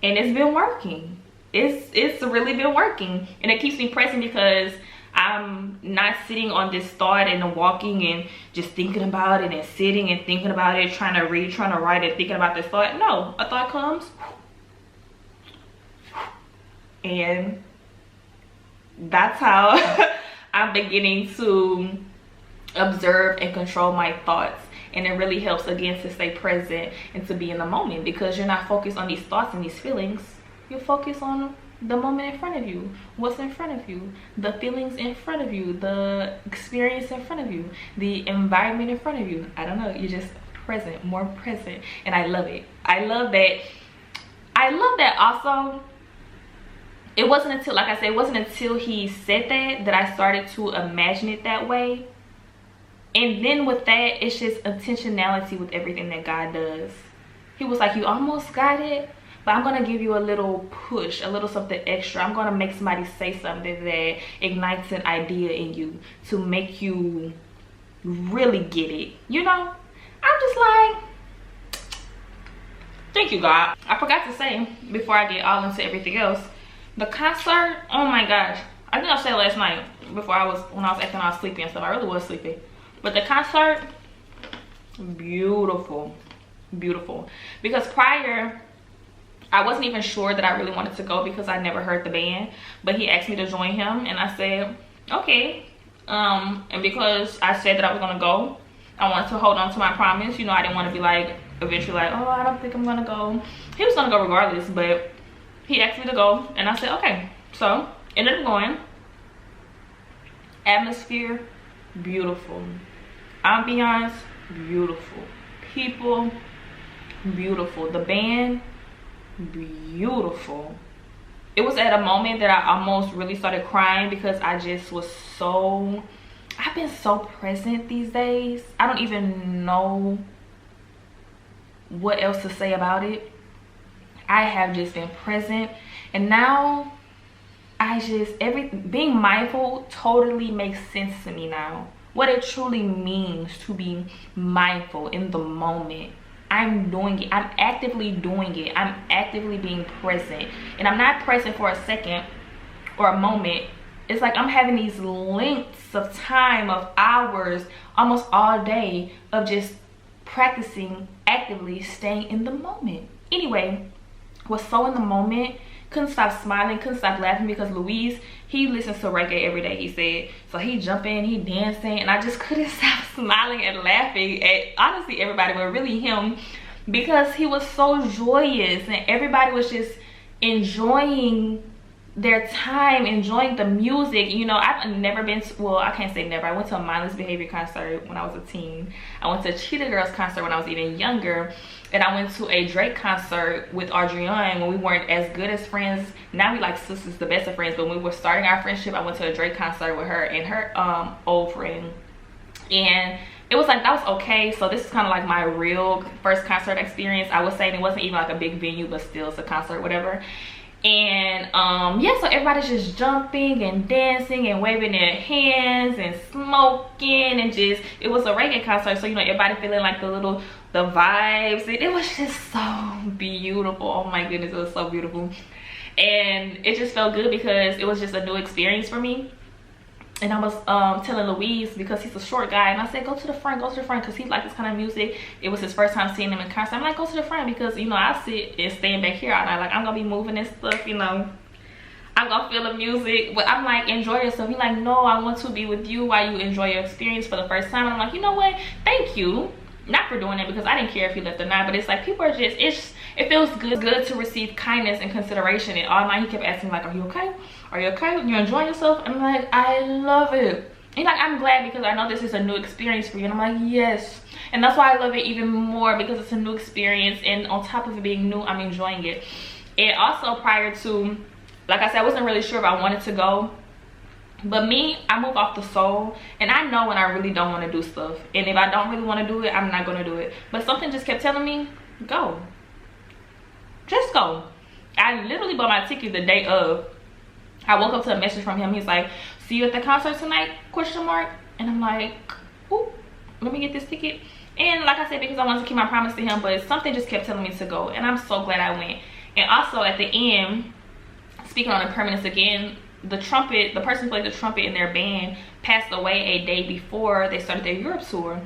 And it's been working. It's really been working, and it keeps me present because I'm not sitting on this thought and walking and just thinking about it and sitting and thinking about it, trying to read, trying to write, and thinking about this thought. No, a thought comes and that's how I'm beginning to observe and control my thoughts. And it really helps, again, to stay present and to be in the moment, because you're not focused on these thoughts and these feelings. You're focused on the moment in front of you, what's in front of you, the feelings in front of you, the experience in front of you, the environment in front of you. I don't know, you're just present, more present, and I love it. I love that also. It wasn't until, like I said, it wasn't until he said that I started to imagine it that way. And then with that, it's just intentionality with everything that God does. He was like, you almost got it, but I'm gonna give you a little push, a little something extra. I'm gonna make somebody say something that ignites an idea in you to make you really get it. You know, I'm just like, thank you, God. I forgot to say, before I get all into everything else, the concert, oh my gosh. I think I said last night when I was acting all sleepy and stuff. I really was sleepy. But the concert, beautiful, beautiful. Because prior, I wasn't even sure that I really wanted to go because I never heard the band. But he asked me to join him and I said, okay. And because I said that I was gonna go, I wanted to hold on to my promise. You know, I didn't want to be like, eventually like, oh, I don't think I'm gonna go. He was gonna go regardless, but he asked me to go and I said, okay. So, ended up going. Atmosphere, beautiful. Ambiance, beautiful. People, beautiful. The band, beautiful. It was at a moment that I almost really started crying because I just was so, I've been so present these days. I don't even know what else to say about it. I have just been present, and now being mindful totally makes sense to me now. What it truly means to be mindful in the moment. I'm doing it. I'm actively doing it. I'm actively being present. And I'm not present for a second or a moment. It's like I'm having these lengths of time, of hours, almost all day, of just practicing actively staying in the moment. Anyway, was so in the moment, couldn't stop smiling, couldn't stop laughing, because Luis, he listens to reggae every day, he said. So he jumping, he dancing, and I just couldn't stop smiling and laughing at honestly everybody, but really him, because he was so joyous and everybody was just enjoying their time, enjoying the music. You know, I've never been to, well, I can't say never. I went to a mindless behavior concert when I was a teen. I went to a Cheetah Girls concert when I was even younger. And I went to a Drake concert with Adrienne when we weren't as good as friends. Now we like sisters, the best of friends. But when we were starting our friendship, I went to a Drake concert with her and her old friend. And it was like, that was okay. So this is kind of like my real first concert experience. I was saying it wasn't even like a big venue, but still it's a concert, whatever. And yeah, so everybody's just jumping and dancing and waving their hands and smoking, and just, it was a reggae concert, so you know, everybody feeling like the vibes. It was just so beautiful. Oh my goodness, it was so beautiful. And it just felt good because it was just a new experience for me. And I was telling Luis, because he's a short guy, and I said, go to the front, because he liked this kind of music. It was his first time seeing him in concert. I'm like, go to the front, because, you know, I sit and stand back here all night. Like, I'm going to be moving and stuff, you know. I'm going to feel the music. But I'm like, enjoy yourself. He's like, no, I want to be with you while you enjoy your experience for the first time. And I'm like, you know what? Thank you. not for doing it, because I didn't care if he left or not, but it's like people are just, it feels good to receive kindness and consideration. And all night he kept asking me like, are you okay? Are you okay? You enjoying yourself? And I'm like, I love it. And like, I'm glad because I know this is a new experience for you. And I'm like, yes. And that's why I love it even more, because it's a new experience, and on top of it being new, I'm enjoying it. And also prior to, like I said, I wasn't really sure if I wanted to go. But me, I move off the soul, and I know when I really don't want to do stuff. And if I don't really want to do it, I'm not going to do it. But something just kept telling me, go. Just go. I literally bought my ticket the day of. I woke up to a message from him. He's like, see you at the concert tonight? ? And I'm like, ooh, let me get this ticket. And like I said, because I wanted to keep my promise to him, but something just kept telling me to go. And I'm so glad I went. And also at the end, speaking on impermanence again, the person who played the trumpet in their band passed away a day before they started their Europe tour.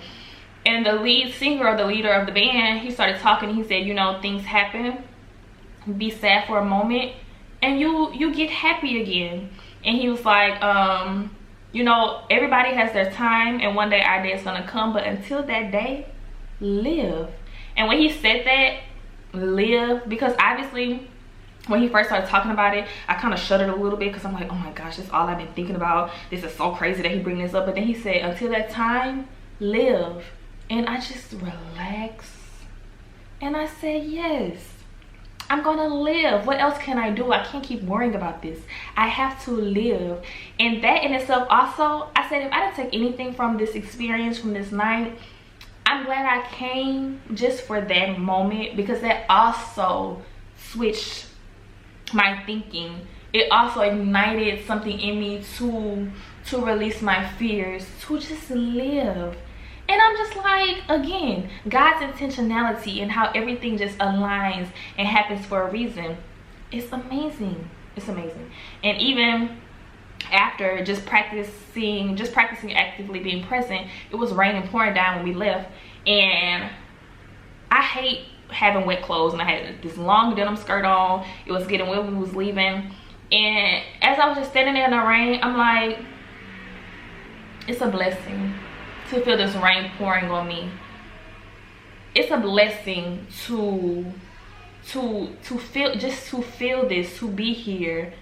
And the lead singer, or the leader of the band, he started talking. He said, you know, things happen, be sad for a moment, and you get happy again. And he was like, you know, everybody has their time, and one day our day is gonna come, but until that day, live. And when he said that, live, because obviously when he first started talking about it, I kind of shuddered a little bit, because I'm like, oh my gosh, that's all I've been thinking about. This is so crazy that he bring this up. But then he said, until that time, live. And I just relaxed, and I said, yes, I'm gonna live. What else can I do? I can't keep worrying about this. I have to live. And that in itself also, I said, if I didn't take anything from this experience, from this night, I'm glad I came just for that moment, because that also switched my thinking. It also ignited something in me to release my fears, to just live. And I'm just like, again, God's intentionality and how everything just aligns and happens for a reason. It's amazing. It's amazing. And even after just practicing actively being present, it was raining, pouring down when we left. And I hate having wet clothes, and I had this long denim skirt on. It was getting wet when we was leaving. And as I was just standing there in the rain, I'm like, it's a blessing to feel this rain pouring on me. It's a blessing to feel, just to feel this, to be here,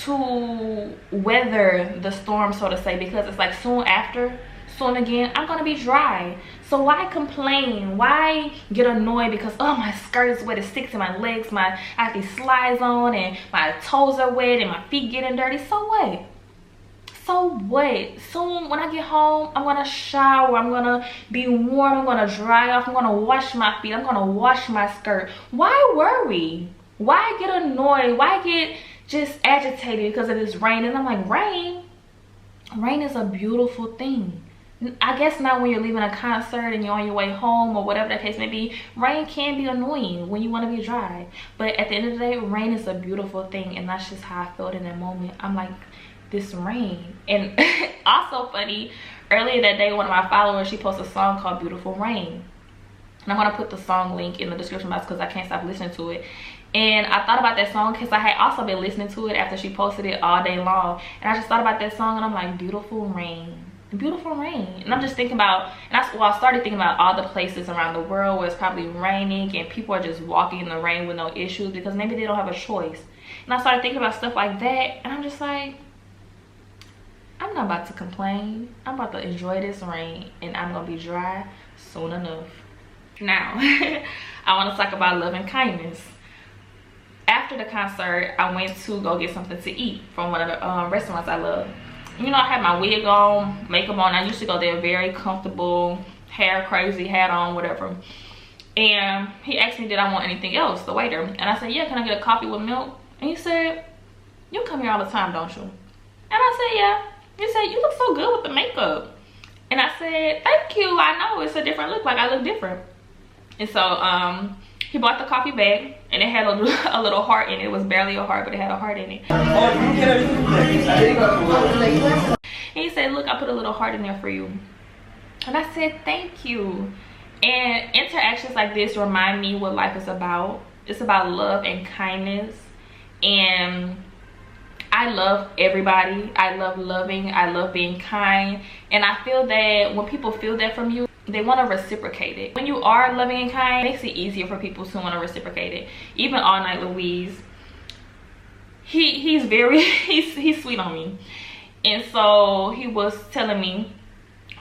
to weather the storm, so to say, because it's like soon again, I'm gonna be dry. So why complain? Why get annoyed because, oh, my skirt is wet, it sticks to my legs, I have these slides on, and my toes are wet, and my feet getting dirty? So what? So what? Soon when I get home, I'm gonna shower, I'm gonna be warm, I'm gonna dry off, I'm gonna wash my feet, I'm gonna wash my skirt. Why worry? Why get annoyed? Why get just agitated because of this rain? And I'm like, rain is a beautiful thing. I guess not when you're leaving a concert and you're on your way home, or whatever the case may be. Rain can be annoying when you want to be dry, but at the end of the day, rain is a beautiful thing. And that's just how I felt in that moment. I'm like, this rain. And also funny, earlier that day, one of my followers, she posted a song called Beautiful Rain, and I'm gonna put the song link in the description box because I can't stop listening to it. And I thought about that song because I had also been listening to it after she posted it all day long, and I just thought about that song, and I'm like, beautiful rain, beautiful rain. And I'm just thinking about, and I started thinking about all the places around the world where it's probably raining and people are just walking in the rain with no issues because maybe they don't have a choice. And I started thinking about stuff like that, and I'm just like, I'm not about to complain. I'm about to enjoy this rain, and I'm gonna be dry soon enough. Now, I want to talk about love and kindness. After the concert, I went to go get something to eat from one of the restaurants I love. You know, I had my wig on, makeup on. I used to go there very comfortable, hair crazy, hat on, whatever. And he asked me, did I want anything else, the waiter. And I said, yeah, can I get a coffee with milk? And he said, you come here all the time, don't you? And I said, yeah. He said, you look so good with the makeup. And I said, thank you. I know it's a different look, like I look different. And so he bought the coffee bag, and it had a little heart in it. It was barely a heart, but it had a heart in it. And he said, look, I put a little heart in there for you. And I said, thank you. And interactions like this remind me what life is about. It's about love and kindness. And I love everybody. I love loving. I love being kind. And I feel that when people feel that from you, they want to reciprocate it. When you are loving and kind, it makes it easier for people to want to reciprocate it. Even All Night Louise, he's very he's sweet on me. And so he was telling me,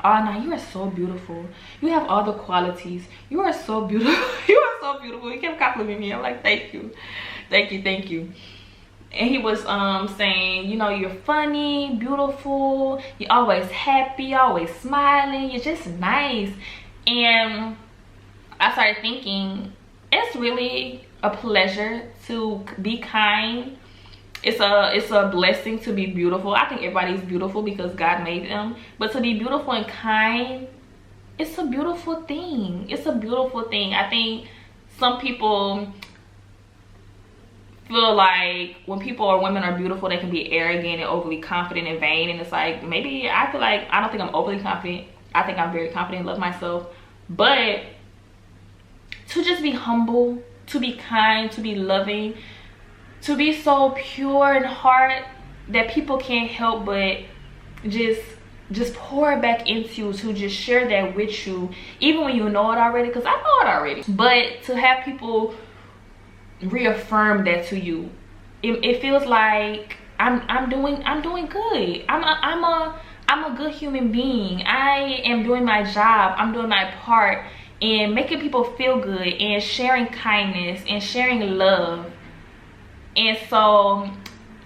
oh no, you are so beautiful, you have all the qualities, you are so beautiful. You are so beautiful. He kept complimenting me. I'm like, thank you, thank you, thank you. And he was saying, you know, you're funny, beautiful, you're always happy, always smiling, you're just nice. And I started thinking, it's really a pleasure to be kind. It's a blessing to be beautiful. I think everybody's beautiful because God made them, but to be beautiful and kind, it's a beautiful thing. It's a beautiful thing. I think some people feel like when people or women are beautiful, they can be arrogant and overly confident and vain. And it's like, maybe I feel like, I don't think I'm overly confident. I think I'm very confident and love myself. But to just be humble, to be kind, to be loving, to be so pure in heart that people can't help but just pour it back into you, to just share that with you, even when you know it already, because I know it already. But to have people reaffirm that to you, it feels like I'm doing good. I'm a good human being. I am doing my job. I'm doing my part in making people feel good and sharing kindness and sharing love. And so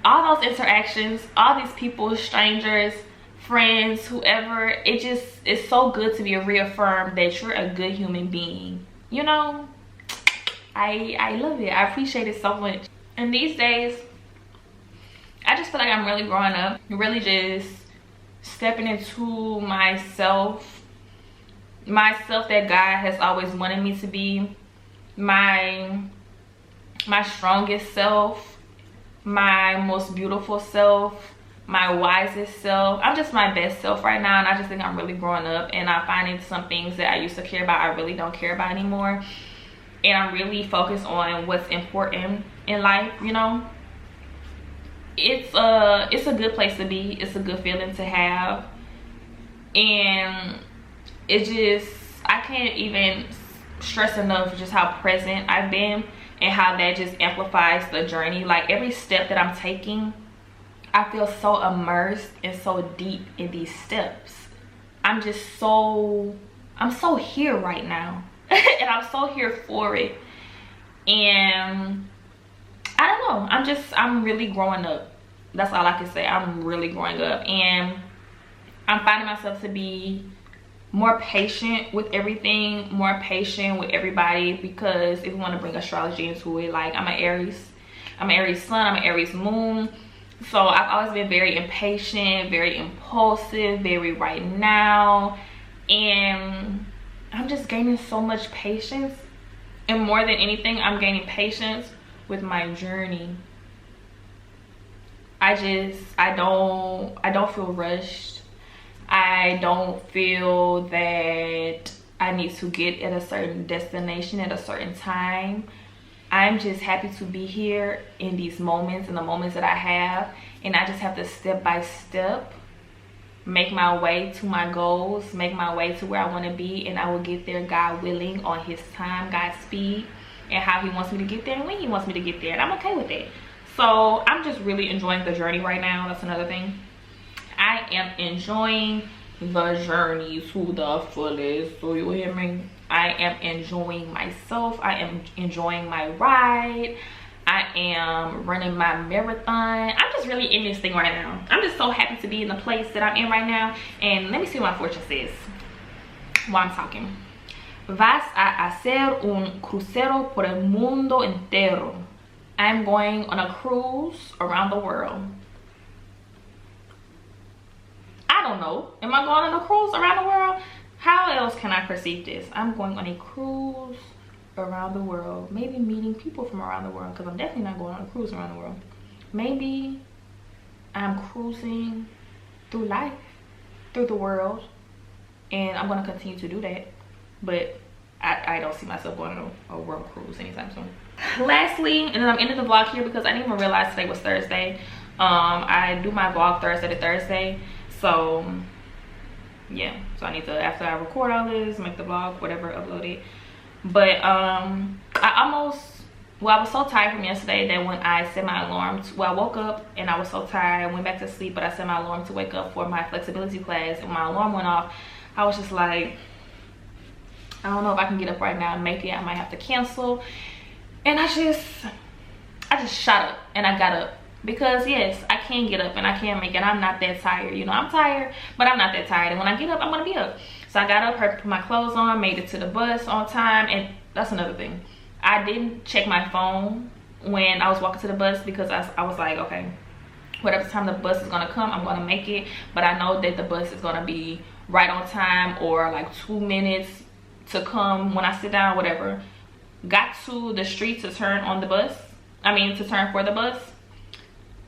all those interactions, all these people, strangers, friends, whoever, it just is so good to be reaffirmed that you're a good human being. You know, I love it. I appreciate it so much. And these days, I just feel like I'm really growing up, really just stepping into myself that God has always wanted me to be, my strongest self, my most beautiful self, my wisest self. I'm just my best self right now, and I just think I'm really growing up, and I'm finding some things that I used to care about, I really don't care about anymore. And I'm really focused on what's important in life, you know. It's a good place to be. It's a good feeling to have. And it just, I can't even stress enough just how present I've been and how that just amplifies the journey. Like every step that I'm taking, I feel so immersed and so deep in these steps. I'm so here right now. And I'm so here for it. And I don't know, I'm really growing up. That's all I can say. I'm really growing up, and I'm finding myself to be more patient with everything, more patient with everybody, because if you want to bring astrology into it, like I'm an Aries sun, I'm an Aries moon. So I've always been very impatient, very impulsive, very right now. And I'm just gaining so much patience. And more than anything, I'm gaining patience with my journey. I don't feel rushed. I don't feel that I need to get at a certain destination at a certain time. I'm just happy to be here in these moments, in the moments that I have, and I just have to step by step make my way to my goals, make my way to where I want to be, and I will get there, God willing, on his time, God's speed, and how he wants me to get there and when he wants me to get there. And I'm okay with that. So I'm just really enjoying the journey right now. That's another thing. I am enjoying the journey to the fullest. So you hear me? I am enjoying myself. I am enjoying my ride. I am running my marathon. I'm just really in this thing right now. I'm just so happy to be in the place that I'm in right now. And let me see what my fortune says while I'm talking. Vas a hacer un crucero por el mundo entero. I'm going on a cruise around the world. I don't know. Am I going on a cruise around the world? How else can I perceive this? I'm going on a cruise around the world. Maybe meeting people from around the world, because I'm definitely not going on a cruise around the world. Maybe I'm cruising through life, through the world, and I'm going to continue to do that. But I don't see myself going on a world cruise anytime soon. Lastly, and then I'm ending the vlog here because I didn't even realize today was Thursday. I do my vlog Thursday to Thursday. So yeah, so So I need to, after I record all this, make the vlog, whatever, upload it. But I was so tired from yesterday that when I set my alarm, I woke up and I was so tired, I went back to sleep, but I set my alarm to wake up for my flexibility class, and when my alarm went off, I was just like, I don't know if I can get up right now and make it. I might have to cancel. And I just shot up and I got up, because yes, I can get up and I can make it. I'm not that tired, you know. I'm tired, but I'm not that tired, and when I get up, I'm gonna be up. So I got up, put my clothes on, made it to the bus on time. And that's another thing, I didn't check my phone when I was walking to the bus, because I was like, okay, whatever time the bus is gonna come, I'm gonna make it. But I know that the bus is gonna be right on time, or like 2 minutes to come when I sit down, whatever. Got to the street to turn on the bus, to turn for the bus.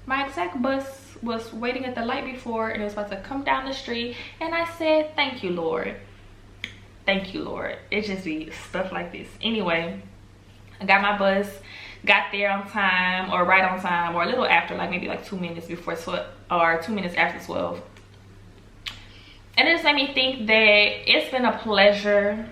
My exact bus was waiting at the light before, and it was about to come down the street, and I said, thank you, Lord. Thank you, Lord. It just be stuff like this. Anyway, I got my bus, got there on time, or right on time, or a little after, like maybe like 2 minutes before 12, or 2 minutes after 12. And it just made me think that it's been a pleasure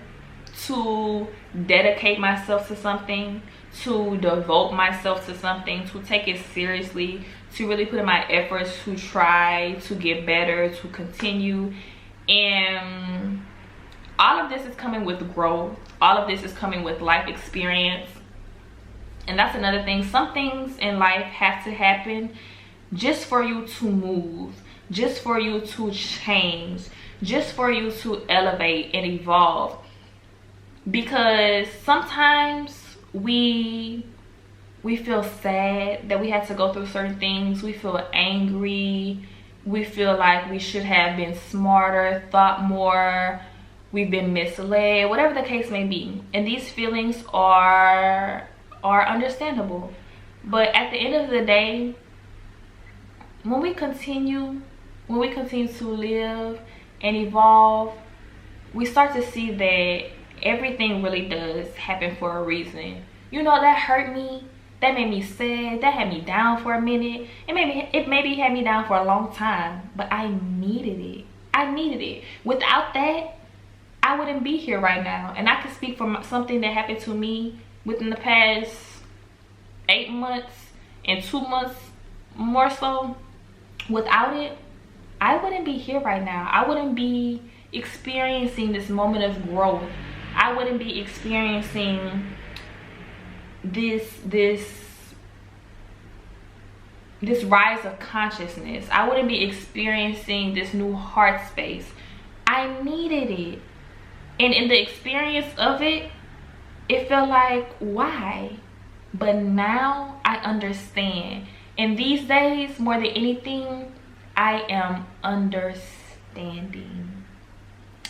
to dedicate myself to something, to devote myself to something, to take it seriously, to really put in my efforts to try to get better, to continue. And all of this is coming with growth. All of this is coming with life experience. And that's another thing. Some things in life have to happen just for you to move, just for you to change, just for you to elevate and evolve. Because sometimes we feel sad that we had to go through certain things. We feel angry. We feel like we should have been smarter, thought more. We've been misled, whatever the case may be. And these feelings are understandable. But at the end of the day, when we continue to live and evolve, we start to see that everything really does happen for a reason. You know, that hurt me, that made me sad, that had me down for a minute. It maybe had me down for a long time, but I needed it. I needed it. Without that, I wouldn't be here right now. And I can speak from something that happened to me within the past 8 months and 2 months more so. Without it, I wouldn't be here right now. I wouldn't be experiencing this moment of growth. I wouldn't be experiencing this rise of consciousness. I wouldn't be experiencing this new heart space. I needed it. And in the experience of it, it felt like, why? But now I understand. And these days, more than anything, I am understanding.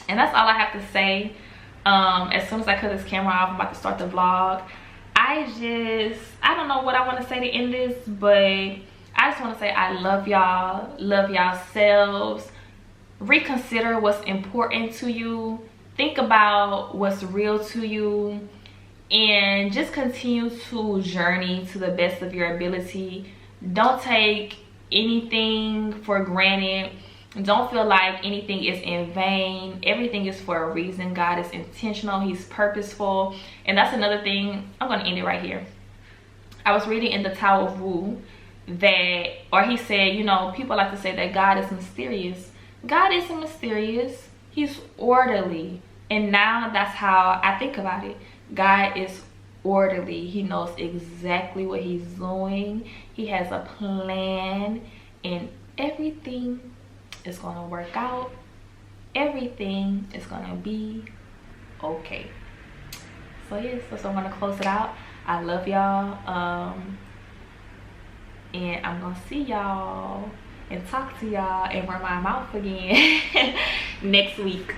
And that's all I have to say. As soon as I cut this camera off, I'm about to start the vlog. I don't know what I want to say to end this, but I just want to say I love y'all. Love yourselves. Reconsider what's important to you. Think about what's real to you. And just continue to journey to the best of your ability. Don't take anything for granted. Don't feel like anything is in vain. Everything is for a reason. God is intentional. He's purposeful. And that's another thing. I'm going to end it right here. I was reading in the Tao of Wu that, or he said, you know, people like to say that God is mysterious. God isn't mysterious. He's orderly. And now that's how I think about it. God is orderly. He knows exactly what he's doing. He has a plan, and everything is going to work out. Everything is going to be okay. So yes, so I'm going to close it out. I love y'all. And I'm going to see y'all and talk to y'all and run my mouth again next week.